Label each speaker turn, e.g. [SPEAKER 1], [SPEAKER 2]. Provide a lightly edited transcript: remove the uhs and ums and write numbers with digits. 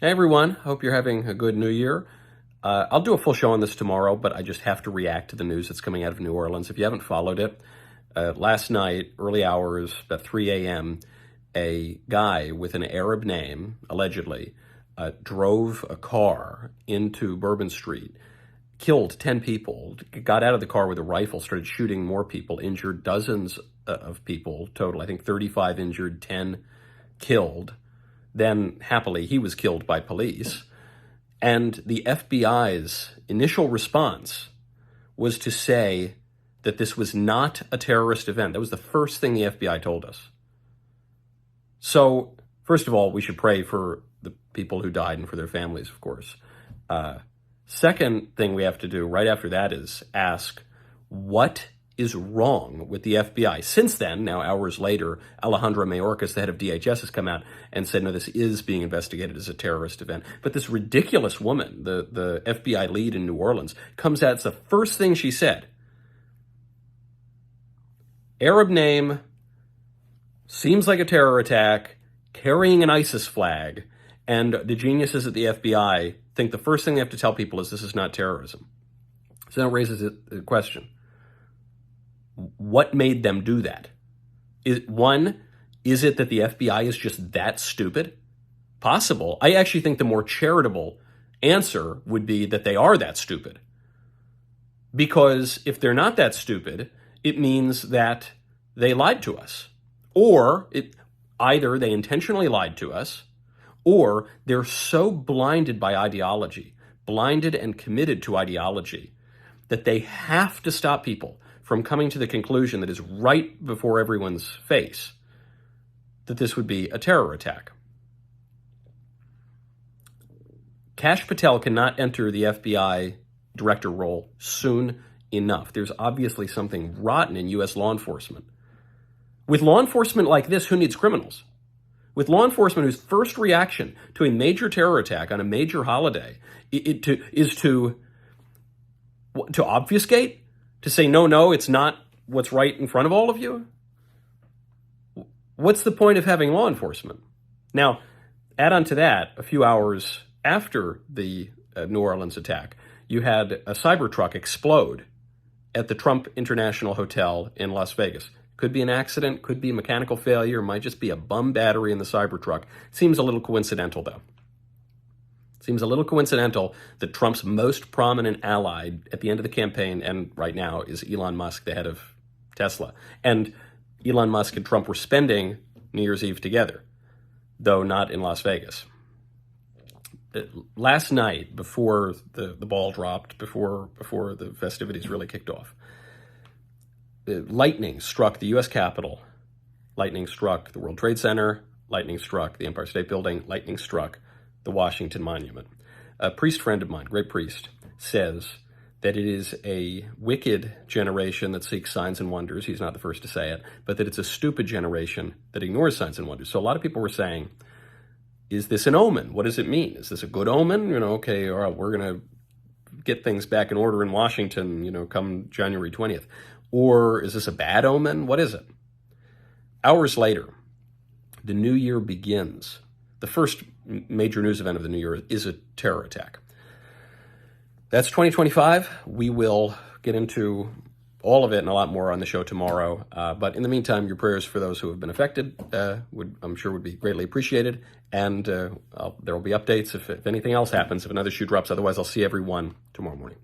[SPEAKER 1] Hey everyone, hope you're having a good new year. I'll do a full show on this tomorrow, but I just have to react to the news that's coming out of New Orleans. If you haven't followed it, last night, early hours, about 3 a.m., a guy with an Arab name, allegedly, drove a car into Bourbon Street, killed 10 people, got out of the car with a rifle, started shooting more people, injured dozens of people total. I think 35 injured, 10 killed. Then, happily, he was killed by police. And the FBI's initial response was to say that this was not a terrorist event. That was the first thing the FBI told us. So, first of all, we should pray for the people who died and for their families, of course. Second thing we have to do right after that is ask, what is wrong with the FBI? Since then, now hours later, Alejandro Mayorkas, the head of DHS, has come out and said, no, this is being investigated as a terrorist event. But this ridiculous woman, the FBI lead in New Orleans, comes out, it's the first thing she said. Arab name, seems like a terror attack, carrying an ISIS flag, and the geniuses at the FBI think the first thing they have to tell people is this is not terrorism. So that raises a question. What made them do that? Is it that the FBI is just that stupid? Possible. I actually think the more charitable answer would be that they are that stupid. Because if they're not that stupid, it means that they lied to us. Or either they intentionally lied to us, or they're so blinded by ideology, blinded and committed to ideology, that they have to stop people from coming to the conclusion that is right before everyone's face that this would be a terror attack. Kash Patel cannot enter the FBI director role soon enough. There's obviously something rotten in U.S. law enforcement. With law enforcement like this, who needs criminals? With law enforcement whose first reaction to a major terror attack on a major holiday is to obfuscate? To say, no, it's not what's right in front of all of you? What's the point of having law enforcement? Now, add on to that, a few hours after the New Orleans attack, you had a Cybertruck explode at the Trump International Hotel in Las Vegas. Could be an accident, could be a mechanical failure, might just be a bum battery in the Cybertruck. Seems a little coincidental, though. Seems a little coincidental that Trump's most prominent ally at the end of the campaign and right now is Elon Musk, the head of Tesla. And Elon Musk and Trump were spending New Year's Eve together, though not in Las Vegas. Last night, before the ball dropped, before the festivities really kicked off, lightning struck the U.S. Capitol, lightning struck the World Trade Center, lightning struck the Empire State Building, lightning struck the Washington Monument. A priest friend of mine, great priest, says that it is a wicked generation that seeks signs and wonders. He's not the first to say it, but that it's a stupid generation that ignores signs and wonders. So a lot of people were saying, is this an omen? What does it mean? Is this a good omen? Okay, all right, we're going to get things back in order in Washington, come January 20th. Or is this a bad omen? What is it? Hours later, the new year begins. The first major news event of the new year is a terror attack. That's 2025. We will get into all of it and a lot more on the show tomorrow. But in the meantime, your prayers for those who have been affected I'm sure would be greatly appreciated. And there will be updates if anything else happens, if another shoe drops. Otherwise, I'll see everyone tomorrow morning.